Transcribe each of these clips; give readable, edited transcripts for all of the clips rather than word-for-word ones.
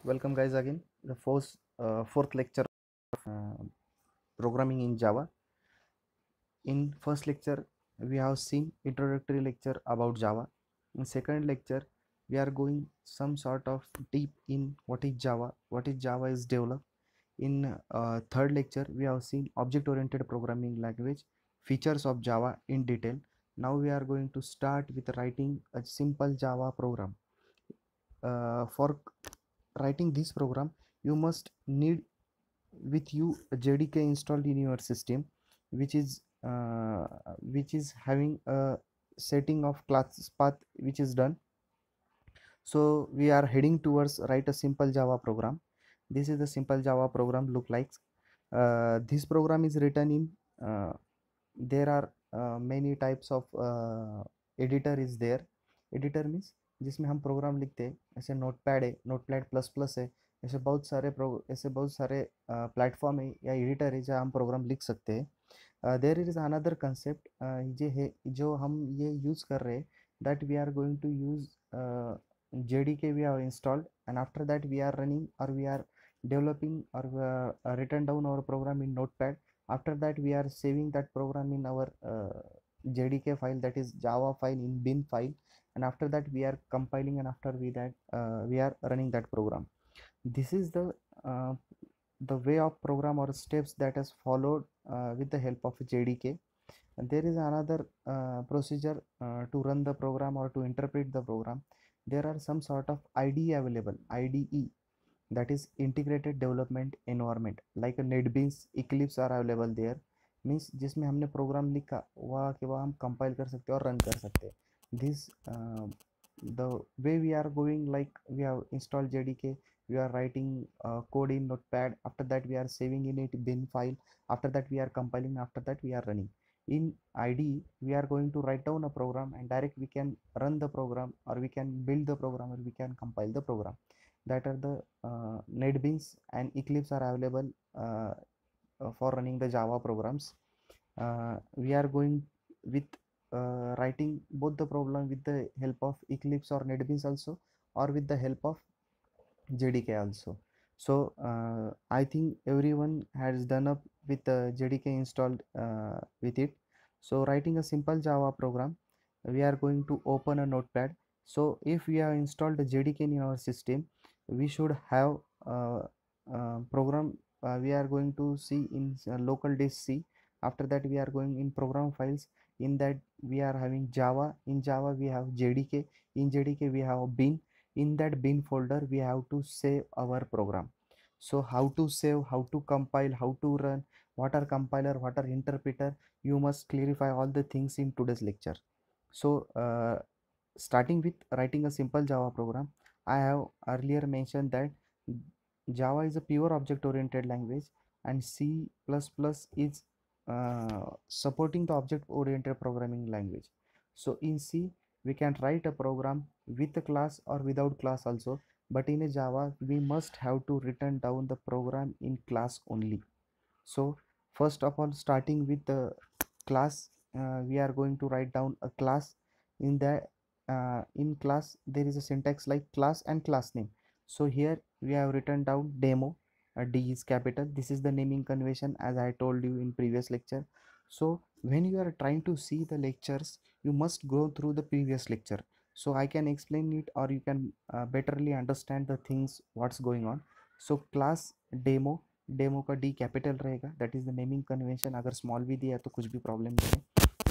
Welcome guys again. The fourth lecture of programming in Java. In first lecture, we have seen introductory lecture about Java. In second lecture, we are going some sort of deep in what is Java is developed. In third lecture, we have seen object-oriented programming language, features of Java in detail. Now we are going to start with writing a simple Java program. For writing this program, you must need with you a JDK installed in your system, which is having a setting of class path which is done. So we are heading towards write a simple Java program. This is the simple Java program look like. This program is written in there are many types of editor is there. Editor means जिसमें हम programme लिखते हैं, ऐसे notepad है, notepad plus plus है, ऐसे बहुत सारे प्लेटफॉर्म है या एडिटर है जहाँ हम प्रोग्राम लिख सकते हैं. देयर इज अनदर कंसेप्ट ये है जो हम ये यूज़ कर रहे हैं, that we are going to use JDK we have installed, and after that we are running or we are developing or written down our program in notepad. After that we are saving that program in our JDK file, that is Java file, in bin file, and after that we are compiling, and after we are running that program. This is the way of program or steps that is followed with the help of JDK. And there is another procedure to run the program or to interpret the program. There are some sort of IDE available, IDE, that is integrated development environment, like a NetBeans, Eclipse are available there. Means जिसमें हमने programme लिखा वहाँ के वहाँ हम compile कर सकते हैं और रन कर सकते हैं. This the way we are going, like we have installed JDK, we are writing code in notepad, after that we are saving in it bin file, after that we are compiling, after that we are running. In IDE we are going to write down a program and direct we can run the program, or we can build the program, or we can compile the program. That are the NetBeans and Eclipse are available for running the Java programs. We are going with writing both the program with the help of Eclipse or NetBeans also, or with the help of JDK also. So I think everyone has done up with the JDK installed with it. So writing a simple Java program, we are going to open a notepad. So if we have installed the JDK in our system, we should have program we are going to see in local disk C. After that we are going in program files. In that we are having Java. In Java we have JDK. In JDK we have bin. In that bin folder we have to save our program. So how to save, how to compile, how to run, what are compiler, what are interpreter, you must clarify all the things in today's lecture. So starting with writing a simple Java program, I have earlier mentioned that Java is a pure object oriented language, and C++ is supporting the object oriented programming language. So in C we can write a program with a class or without class also, but in a Java we must have to written down the program in class only. So first of all, starting with the class, we are going to write down a class. In that in class there is a syntax like class and class name. So here we have written down demo. D is capital. This is the naming convention, as I told you in previous lecture. So when you are trying to see the lectures, you must go through the previous lecture, so I can explain it, or you can betterly understand the things what's going on. So class demo, demo का D capital रहेगा, that is the naming convention. अगर small भी दिया तो कुछ भी problem नहीं है,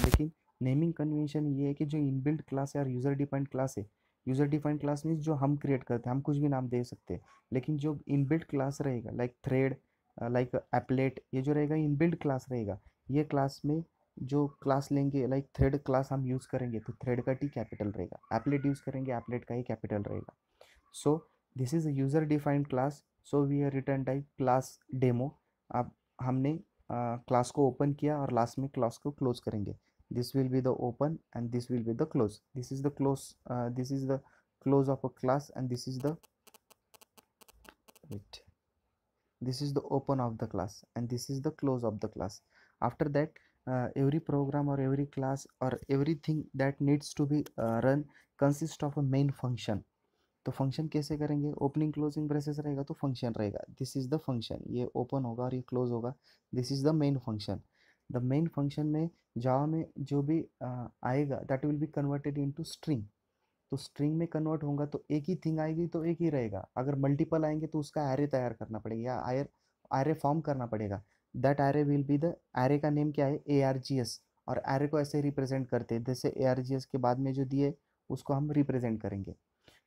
लेकिन नेमिंग कन्वेंशन ये है कि जो इनबिल्ट क्लास है और यूज़र डिफाइंड क्लास है, यूज़र डिफाइंड क्लास मीन्स जो हम क्रिएट करते हैं, हम कुछ भी नाम दे सकते हैं, लेकिन जो इनबिल्ट क्लास रहेगा लाइक थ्रेड, लाइक एप्लेट, ये जो रहेगा इनबिल्ट क्लास रहेगा. ये क्लास में जो क्लास लेंगे, लाइक थ्रेड क्लास हम यूज़ करेंगे तो थ्रेड का टी कैपिटल रहेगा, एप्लेट यूज़ करेंगे एप्लेट का ही कैपिटल रहेगा. So this is a user defined class. So we are return type class demo. अब हमने क्लास को ओपन किया और लास्ट में क्लास को क्लोज करेंगे. This will be the open and this will be the close. This is the close, this is the close of a class, and this is the wait, this is the open of the class, and this is the close of the class. After that every program or every class or everything that needs to be run consists of a main function. तो function कैसे करेंगे, opening closing braces रहेगा तो function रहेगा, this is the function, ये open होगा और ये क्लोज होगा, this is the main function. The main function में जावा में जो भी आएगा that will be converted into string. तो स्ट्रिंग में कन्वर्ट होगा तो एक ही थिंग आएगी तो एक ही रहेगा, अगर मल्टीपल आएंगे तो उसका एरे तैयार करना पड़ेगा या एरे फॉर्म करना पड़ेगा। That array will be the, array का नेम क्या है, ए आर जी एस। और एरे को ऐसे रिप्रेजेंट करते हैं, जैसे ए आर जी एस के बाद में जो दिए उसको हम रिप्रेजेंट करेंगे।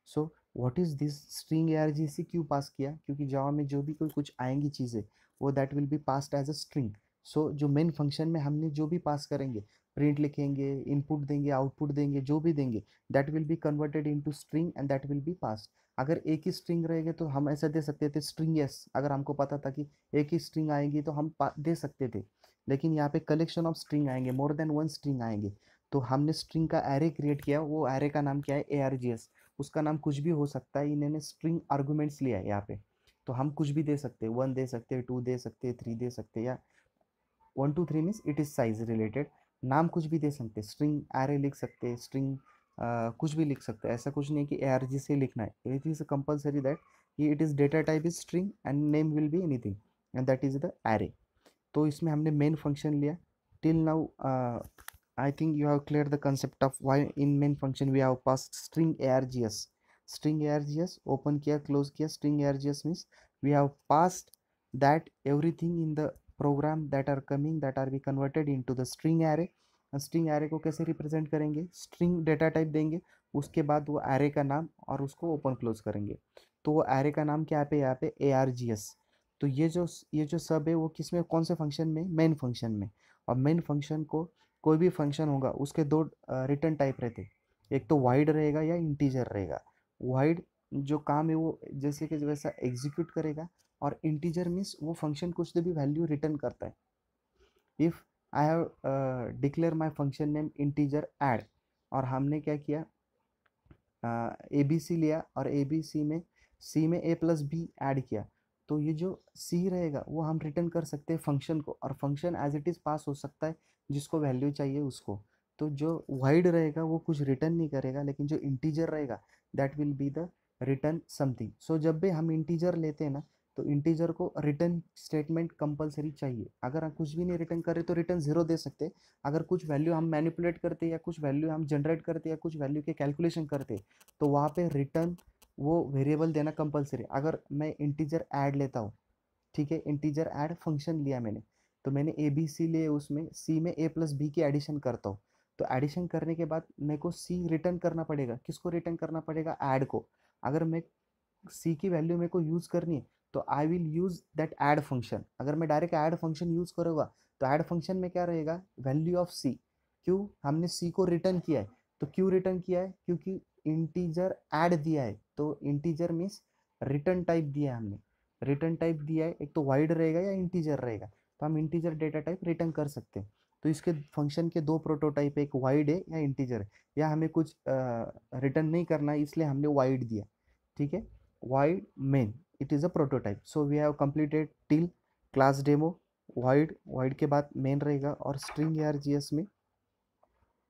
So what is this string A R G C क्यों पास किया, क्योंकि जावा में जो भी कोई कुछ आएंगी चीज़ें वो that will be passed as a string. So जो मेन फंक्शन में हमने जो भी पास करेंगे, प्रिंट लिखेंगे, इनपुट देंगे, आउटपुट देंगे, जो भी देंगे that will be converted into string and that will be passed. अगर एक ही स्ट्रिंग रहेगा तो हम ऐसा दे सकते थे स्ट्रिंग एस, अगर हमको पता था कि एक ही स्ट्रिंग आएगी तो हम दे सकते थे। लेकिन यहाँ पे कलेक्शन ऑफ स्ट्रिंग आएंगे, मोर देन वन स्ट्रिंग आएंगे, तो हमने स्ट्रिंग का एरे क्रिएट किया, वो एरे का नाम क्या है, ए आर जी एस। उसका नाम कुछ भी हो सकता है, इन्होंने स्ट्रिंग आर्गुमेंट्स लिया है यहाँ पे, तो हम कुछ भी दे सकते हैं, वन दे सकते हैं, टू दे सकते हैं, थ्री दे सकते हैं, या 1 2 3 means it is size related, नाम कुछ भी दे सकते हैं, स्ट्रिंग एरे लिख सकते हैं, स्ट्रिंग कुछ भी लिख सकते हैं, ऐसा कुछ नहीं कि ए आर जी से लिखना है, it is compulsory that it is data type is string and name will be anything and that is the array. तो इसमें हमने मेन फंक्शन लिया। Till now I think you have clear the concept of why in main function we have passed string args। String args open किया, close किया, string args means we have passed that everything in the program that are coming that are be converted into the string array। String array को कैसे represent करेंगे, string data type देंगे, उसके बाद वो array का नाम और उसको ओपन क्लोज करेंगे। तो वो एरे का नाम क्या पे, यहाँ पे ए आर जी एस। तो ये जो सब है वो किस में, कौन से फंक्शन में, मेन फंक्शन में। और मेन फंक्शन को कोई भी फंक्शन होगा उसके दो रिटर्न टाइप रहते, एक तो वाइड रहेगा या इंटीजर रहेगा। वाइड जो काम है वो जैसे कि वैसा एग्जीक्यूट करेगा, और इंटीजर मीन्स वो फंक्शन कुछ भी वैल्यू रिटर्न करता है। If I have declare my function name integer add, और हमने क्या किया, ए बी सी लिया और ए बी सी में ए प्लस बी ऐड किया, तो ये जो सी रहेगा वो हम रिटर्न कर सकते हैं फंक्शन को, और फंक्शन एज इट इज़ पास हो सकता है जिसको वैल्यू चाहिए उसको। तो जो वाइड रहेगा वो कुछ रिटर्न नहीं करेगा, लेकिन जो इंटीजर रहेगा that will be the return something. So जब भी हम इंटीजर लेते हैं ना, तो इंटीजर को रिटर्न स्टेटमेंट कंपलसरी चाहिए, अगर हम कुछ भी नहीं रिटर्न करें तो रिटर्न जीरो दे सकते हैं। अगर कुछ वैल्यू हम मैनिपुलेट करते या कुछ वैल्यू हम जनरेट करते या कुछ वैल्यू के कैलकुलेशन करते, तो वहाँ पे रिटर्न वो वेरिएबल देना कंपलसरी। अगर मैं इंटीजर ऐड लेता हूँ, ठीक है, इंटीजर ऐड फंक्शन लिया मैंने, तो मैंने ए बी सी लिए, उसमें सी में ए प्लस बी की एडिशन करता हूँ, तो एडिशन करने के बाद मेरे को सी रिटर्न करना पड़ेगा, किसको रिटर्न करना पड़ेगा, ऐड को। अगर मैं सी की वैल्यू मेरे को यूज़ करनी है तो I will use that add function. अगर मैं डायरेक्ट ऐड फंक्शन यूज़ करूँगा तो ऐड फंक्शन में क्या रहेगा, वैल्यू ऑफ सी। क्यों, हमने सी को रिटर्न किया है, तो क्यों रिटर्न किया है, क्योंकि इंटीजर ऐड दिया है, तो इंटीजर मीन्स रिटर्न टाइप दिया है हमने, रिटर्न टाइप दिया है, एक तो वाइड रहेगा या इंटीजर रहेगा, तो हम इंटीजर डेटा टाइप रिटर्न कर सकते हैं। तो इसके फंक्शन के दो प्रोटोटाइप है, एक वाइड है या इंटीजर है, या हमें कुछ रिटर्न नहीं करना है इसलिए हमने वाइड दिया, ठीक है, void main, it is a prototype। so we have completed till class demo। void के बाद main रहेगा, और string args में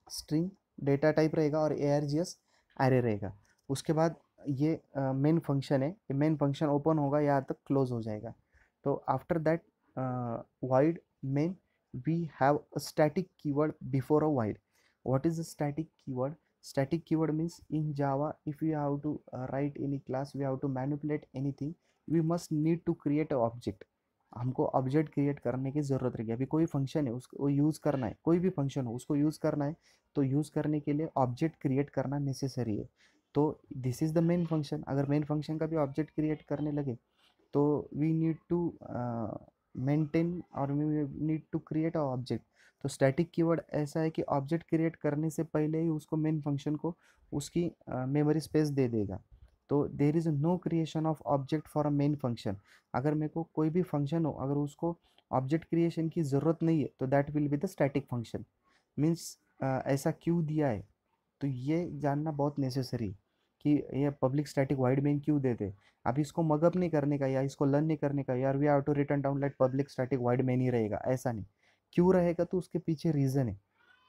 string डेटा टाइप रहेगा और args array रहेगा। उसके बाद ये मेन फंक्शन है, ये मेन फंक्शन ओपन होगा यहाँ तक क्लोज हो जाएगा। तो after that void main we have a static keyword before a void। what is a static keyword? Static keyword means in Java if we have to write any class, we have to manipulate anything, we must need to create a object। हमको object create करने की ज़रूरत रहेगी। अभी कोई function है उसको use करना है, कोई भी फंक्शन हो उसको यूज़ करना है, तो यूज़ करने के लिए ऑब्जेक्ट क्रिएट करना नेसेसरी है। तो this is the main function. अगर मेन फंक्शन का भी ऑब्जेक्ट क्रिएट करने लगे तो वी नीड टू मेंटेन और we need to create a object. तो स्टैटिक कीवर्ड ऐसा है कि ऑब्जेक्ट क्रिएट करने से पहले ही उसको मेन फंक्शन को उसकी मेमोरी स्पेस दे देगा। तो there is no creation of object for a main function. अगर मेरे को कोई भी फंक्शन हो अगर उसको ऑब्जेक्ट क्रिएशन की ज़रूरत नहीं है तो that will be the static function. Means ऐसा क्यों दिया है, तो ये जानना बहुत नेसेसरी कि ये पब्लिक स्टैटिक वाइड मेन क्यों देते। अब इसको मगअप नहीं करने का या इसको लर्न नहीं करने का, यार we have to return down light public static void main ही रहेगा, ऐसा नहीं। क्यों रहेगा, तो उसके पीछे रीज़न है।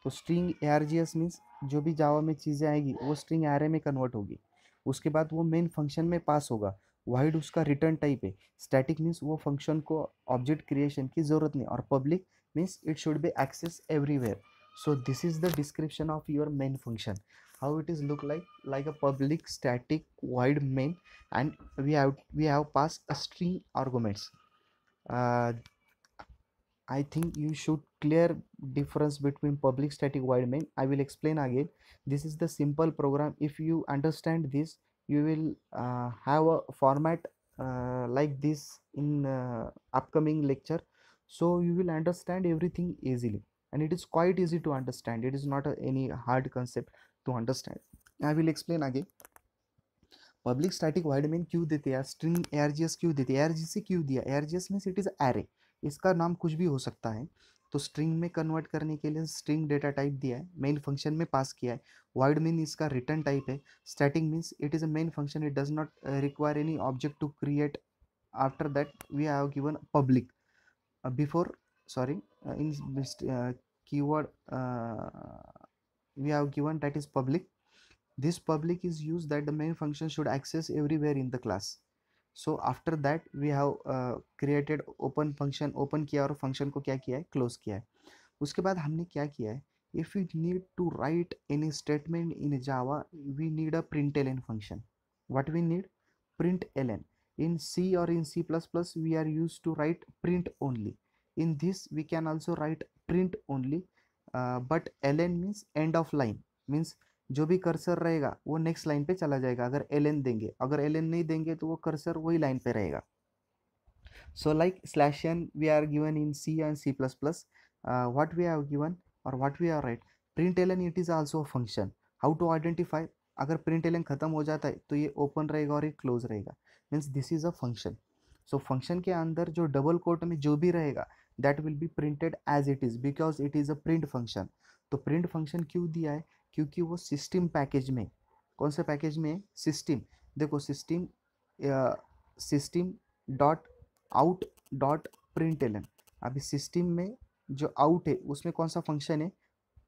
तो स्ट्रिंग args मीन्स जो भी जावा में चीज़ें आएगी वो स्ट्रिंग एरे में कन्वर्ट होगी। उसके बाद वो मेन फंक्शन में पास होगा। वाइड उसका रिटर्न टाइप है। स्टैटिक मीन्स वो फंक्शन को ऑब्जेक्ट क्रिएशन की ज़रूरत नहीं, और public means it should be access everywhere. So this is the description of your main function, how it is look like a public static void main, and we have passed a string arguments. uh, I think you should clear difference between public static void main. I will explain again. This is the simple program. If you understand this, you will have a format like this in upcoming lecture. So you will understand everything easily, and it is quite easy to understand. It is not any hard concept to understand. I will explain again. Public static void main क्यों देते हैं, string args क्यों देते हैं, argc क्यों दिया, args means it is array, इसका नाम कुछ भी हो सकता है, तो स्ट्रिंग में कन्वर्ट करने के लिए स्ट्रिंग डेटा टाइप दिया है, मेन फंक्शन में पास किया है. वाइड मीन इसका रिटर्न टाइप है. Static means it is a main function, it does not require any object to create. After that we have given public before, sorry, in keyword we have given that is public. This public is used that the main function should access everywhere in the class. So after that we have created open function, open किया और function को क्या किया है, close किया है. उसके बाद हमने क्या किया है, if we need to write any statement in Java, we need a println function. What we need? Println. In C or in C++, we are used to write print only. In this we can also write print only, but ln means end of line, means जो भी cursor रहेगा वो next line पे चला जाएगा अगर ln देंगे, अगर ln नहीं देंगे तो वो कर्सर वही लाइन पे रहेगा. So like /n we are given in C and C++. What we have given or what we are write, println it is also a function. How to identify? अगर println खत्म हो जाता है तो ये ओपन रहेगा और ये क्लोज रहेगा, means this is a function. So function के अंदर जो डबल कोट में जो भी रहेगा that will be printed as it is, because it is a print function. तो प्रिंट फंक्शन क्यों दिया है, क्योंकि वो सिस्टम पैकेज में, कौन से पैकेज में है, सिस्टम. देखो system, system dot out dot println. अभी सिस्टम में जो आउट है उसमें कौन सा फंक्शन है,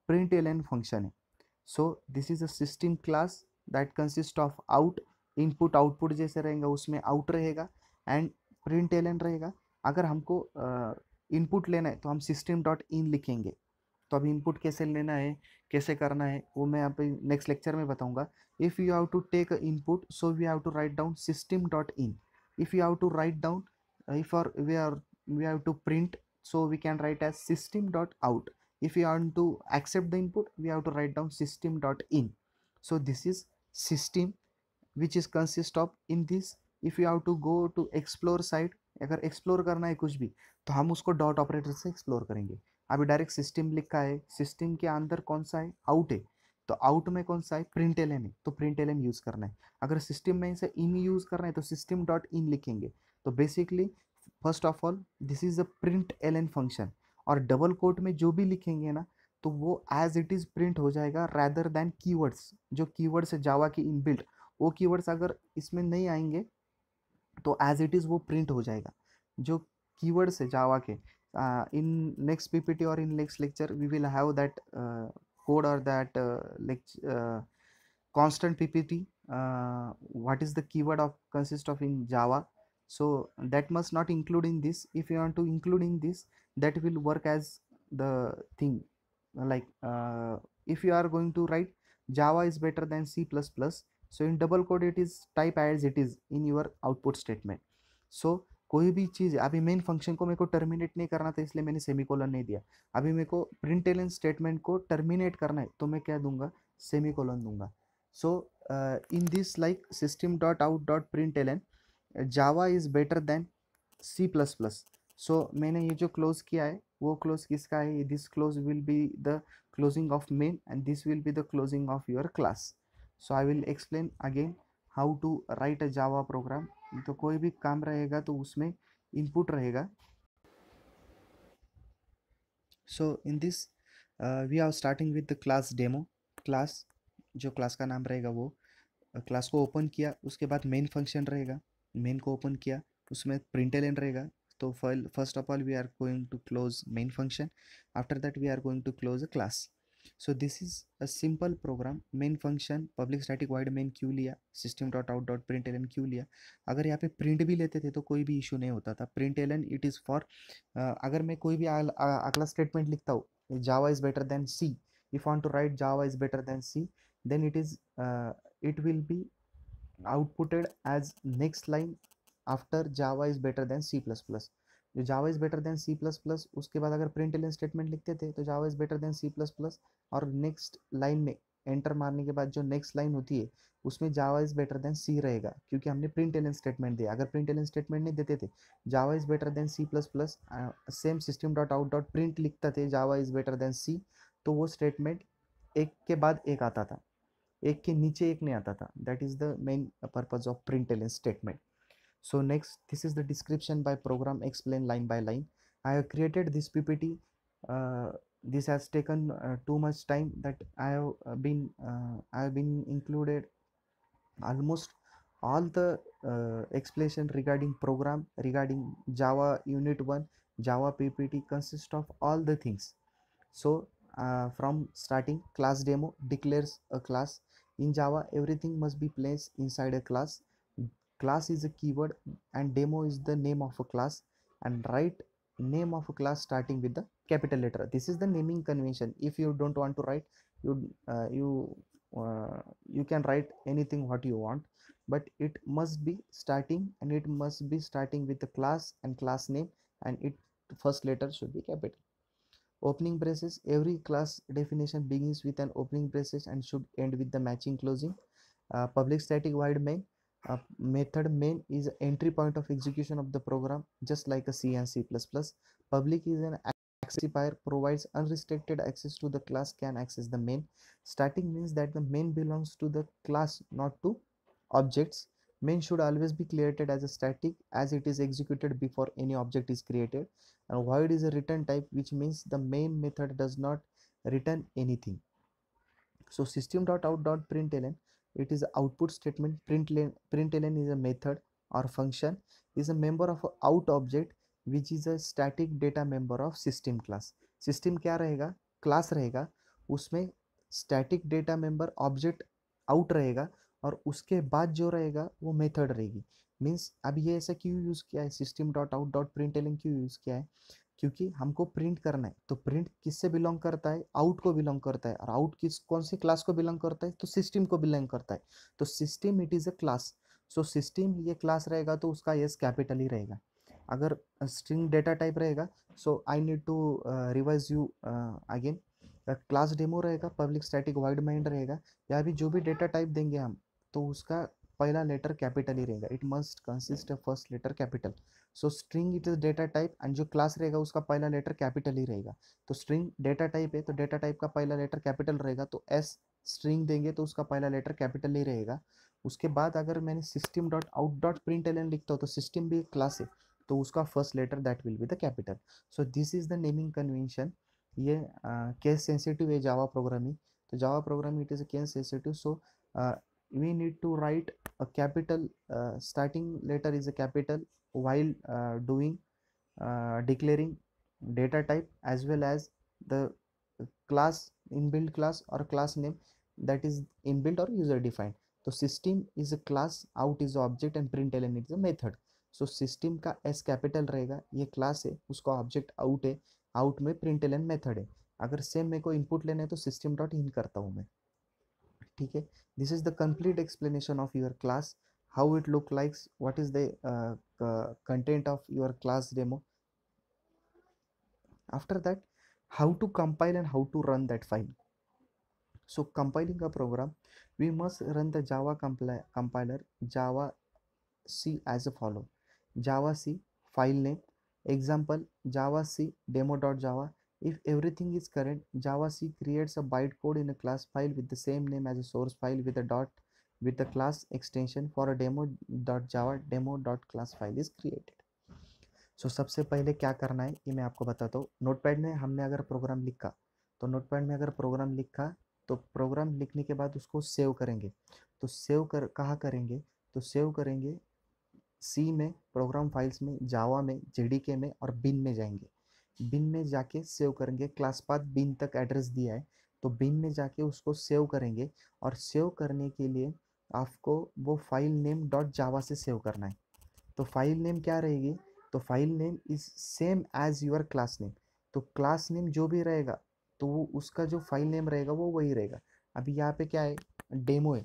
प्रिंटलन फंक्शन है. सो this is a system class that consist of out, input output जैसे रहेगा उसमें आउट रहेगा एंड प्रिंटलन रहेगा. अगर हमको इनपुट लेना है तो हम सिस्टम डॉट इन लिखेंगे. तो अभी इनपुट कैसे लेना है, कैसे करना है वो मैं यहाँ पे नेक्स्ट लेक्चर में बताऊंगा. If you have to take input so we have to write down system dot in. If you have to write down, if or we have to print, so we can write as system dot out. If you want to accept the input we have to write down system dot in. So this is system which is consist of in this. If you have to go to explore site, अगर explore करना है कुछ भी तो हम उसको dot operator से explore करेंगे. अभी डायरेक्ट सिस्टम लिखा है, सिस्टम के अंदर कौन सा है, आउट है, तो आउट में कौन सा है, प्रिंटलन है, तो प्रिंटलन यूज करना है. अगर सिस्टम में से इन यूज करना है तो सिस्टम डॉट इन लिखेंगे. तो basically first of all this is a print L function, और डबल कोट में जो भी लिखेंगे ना तो वो एज इट इज प्रिंट हो जाएगा रादर देन कीवर्ड्स. जो कीवर्ड्स है जावा की इनबिल्ट, वो कीवर्ड्स अगर इसमें नहीं आएंगे तो एज इट इज वो प्रिंट हो जाएगा. जो कीवर्ड्स है जावा के, इन नेक्स्ट पीपीटी और in next lecture we will have that code or that constant ppt, what is the keyword of consist of in Java. So that must not include in this. If you want to include in this, that will work as the thing, like if you are going to write Java is better than C++, so in double quote it is type as it is in your output statement. So कोई भी चीज़, अभी main function को मेरे को terminate नहीं करना था इसलिए मैंने सेमीकोलन नहीं दिया. अभी मेरे को प्रिंटलन स्टेटमेंट को टर्मिनेट करना है तो मैं क्या दूंगा, सेमीकोलन दूंगा. So in this like system dot out dot println, Java is better than C++. So मैंने ये जो क्लोज किया है वो क्लोज किसका है, this close will be the closing of main and this will be the closing of your class. So I will explain again how to write a Java program. तो कोई भी काम रहेगा तो उसमें इनपुट रहेगा. So in this we are starting with the class demo. Class, जो class का नाम रहेगा वो क्लास को ओपन किया, उसके बाद मेन फंक्शन रहेगा, मेन को ओपन किया, उसमें प्रिंटलन रहेगा. तो first of all we are going to close main function, after that we are going to close a class. So this is a simple program. Main function public static void main क्यों लिया, system dot out dot println क्यों लिया. अगर यहाँ पे print भी लेते थे तो कोई भी इशू नहीं होता था. Println it is for, अगर मैं कोई भी अगला स्टेटमेंट लिखता हूँ, Java is better than C, if want to write java is better than c, then it will be outputted as next line after java is better than c++. जो Java is better than C plus plus, उसके बाद अगर println statement लिखते थे तो Java is better than C plus plus, और next line में enter मारने के बाद जो नेक्स्ट लाइन होती है उसमें Java is better than C रहेगा, क्योंकि हमने प्रिंट एलियन स्टेटमेंट दिया. अगर प्रिंट एलियन स्टेटमेंट नहीं देते थे, Java is better than C plus plus, same system dot out dot print लिखता थे Java is better than C, तो वो स्टेटमेंट एक के बाद एक आता था, एक के नीचे एक नहीं आता था. That is the main purpose of print alien statement. So next, this is the description by program explained line by line. I have created this PPT. This has taken too much time, that I have been included almost all the explanation regarding program, regarding Java Unit 1, Java PPT consists of all the things. So from starting, class demo declares a class. In Java, everything must be placed inside a class. Class is a keyword and demo is the name of a class, and write name of a class starting with the capital letter. This is the naming convention. If you don't want to write, you can write anything what you want, but it must be starting, and it must be starting with the class and class name, and it first letter should be capital. Opening braces, every class definition begins with an opening braces and should end with the matching closing. Public static void main, method main is entry point of execution of the program, just like a C and C++. Public is an accessifier, provides unrestricted access to the class, can access the main. Static means that the main belongs to the class, not to objects. Main should always be created as a static, as it is executed before any object is created. And void is a return type, which means the main method does not return anything. So system.out.println, it is output statement. Println is a method or function, is a member of a out object, which is a static data member of system class. System क्या रहेगा, class रहेगा, उसमें static data member object out रहेगा, और उसके बाद जो रहेगा वो मेथड रहेगी. मीन्स अब ये ऐसा क्यों यूज़ किया है, system dot out dot println क्यों यूज़ किया है, क्योंकि हमको प्रिंट करना है. तो प्रिंट किससे बिलोंग करता है, आउट को बिलोंग करता है, और आउट किस कौन सी क्लास को बिलोंग करता है, तो सिस्टम को बिलोंग करता है. तो system it is a class. So system ये क्लास रहेगा तो उसका एस कैपिटल ही रहेगा. अगर स्ट्रिंग डेटा टाइप रहेगा, so I need to revise you again. Class demo रहेगा, पब्लिक स्टैटिक वाइड माइंड रहेगा, या भी जो भी डेटा टाइप देंगे हम, तो उसका पहला लेटर कैपिटल ही रहेगा. It must consist of first letter capital. So string it is data type, and जो क्लास रहेगा उसका पहला लेटर कैपिटल ही रहेगा. तो स्ट्रिंग डेटा टाइप है तो डेटा टाइप का पहला लेटर कैपिटल रहेगा, तो एस स्ट्रिंग देंगे तो उसका पहला लेटर कैपिटल ही रहेगा. उसके बाद अगर मैंने system dot out dot println लिखता हूँ, तो सिस्टम भी एक क्लास है, तो उसका first letter that will be the capital. So this is the naming convention. ये केस सेंसिटिव है जावा प्रोग्रामिंग. तो Java programming it is a case sensitive. So we need to write a capital, starting letter is a capital while doing declaring data type, as well as the class, inbuilt class or class name, that is inbuilt or user defined. तो system is a class, out is the object, and println is a method. so system का s capital रहेगा, ये class है, उसका object out है, out में println method है. अगर सेम मेरे को इनपुट लेना है तो सिस्टम डॉट इन करता हूँ मैं. ठीक है. This is the complete explanation of your class, how it look likes, what is the content of your class demo. After that, how to compile and how to run that file. So compiling a program, we must run the Java compiler Java C as a follow. Java C file name, example Java C demo.java. If everything is correct, Java C creates a bytecode in a class file with the same name as a source file with a dot with the class extension for a demo.java. Demo.class file is created. सो सबसे पहले क्या करना है ये मैं आपको बताता हूँ. नोटपैड में हमने अगर प्रोग्राम लिखा, तो नोटपैड में अगर प्रोग्राम लिखा, तो प्रोग्राम लिखने के बाद उसको सेव करेंगे. तो सेव कर कहाँ करेंगे, तो सेव करेंगे सी में, प्रोग्राम फाइल्स में, जावा में, जेडीके में, और बिन में जाएंगे. बिन में जाके सेव करेंगे. क्लास पाथ बिन तक एड्रेस दिया है, तो बिन में जाके उसको सेव करेंगे, और सेव करने के लिए आपको वो फाइल नेम डॉट जावा से सेव करना है। तो फाइल नेम क्या रहेगी, तो file name is same as your class name. तो क्लास नेम जो भी रहेगा तो वो उसका जो फाइल नेम रहेगा वो वही रहेगा। अभी यहाँ पे क्या है, डेमो है।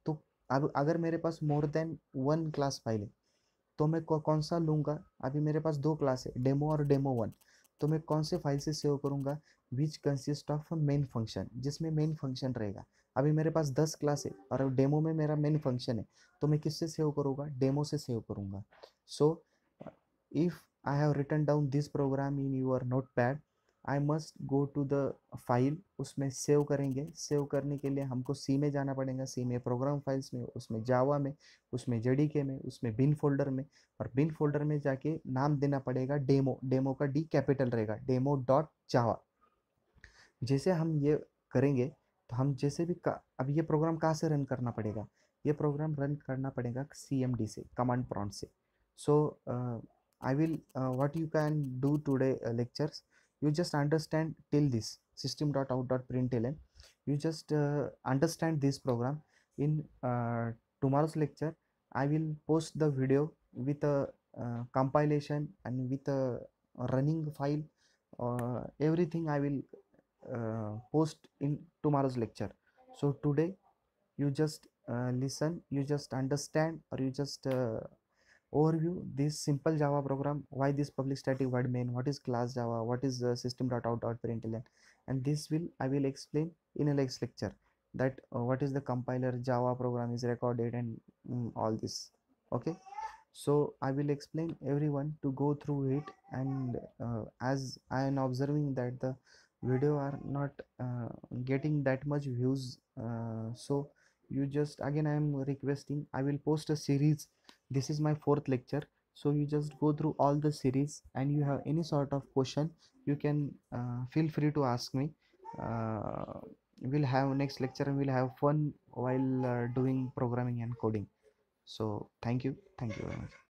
तो अब अगर मेरे पास more than one class file है तो मैं कौन सा लूँगा, अभी मेरे पास दो क्लास है, डेमो और डेमो वन। तो मैं कौन से फाइल से सेव करूँगा, which consist of main function, जिसमें मेन फंक्शन रहेगा। अभी मेरे पास 10 क्लास है और डेमो में मेरा मेन फंक्शन है, तो मैं किससे सेव करूँगा, डेमो से सेव करूँगा। So if I have written down this program in your Notepad, I must go to the file, उसमें सेव करेंगे। सेव करने के लिए हमको सी में जाना पड़ेगा, सी में प्रोग्राम फाइल्स में, उसमें जावा में, उसमें जेडीके में, उसमें बिन फोल्डर में, और बिन फोल्डर में जाके नाम देना पड़ेगा डेमो। डेमो का डी कैपिटल रहेगा, डेमो डॉट जावा। जैसे हम ये करेंगे तो हम जैसे भी अब ये प्रोग्राम कहाँ से रन करना पड़ेगा, ये प्रोग्राम रन करना पड़ेगा CMD से, कमांड प्रॉम्प्ट से। So I will what you can do today lectures, you just understand till this system.out.println, you just understand this program. In tomorrow's lecture I will post the video with a compilation and with a running file, everything I will post in tomorrow's lecture. So today you just listen, you just understand, or you just overview this simple Java program, why this public static void main, what is class Java, what is system.out.println, and this will I will explain in a next lecture, that what is the compiler Java program is recorded, and all this. Okay, so I will explain everyone to go through it. And as I am observing that the video are not getting that much views, so you just, again I am requesting, I will post a series. This is my fourth lecture, so you just go through all the series, and you have any sort of question, you can feel free to ask me. uh, we'll have next lecture and we'll have fun while doing programming and coding. So thank you very much.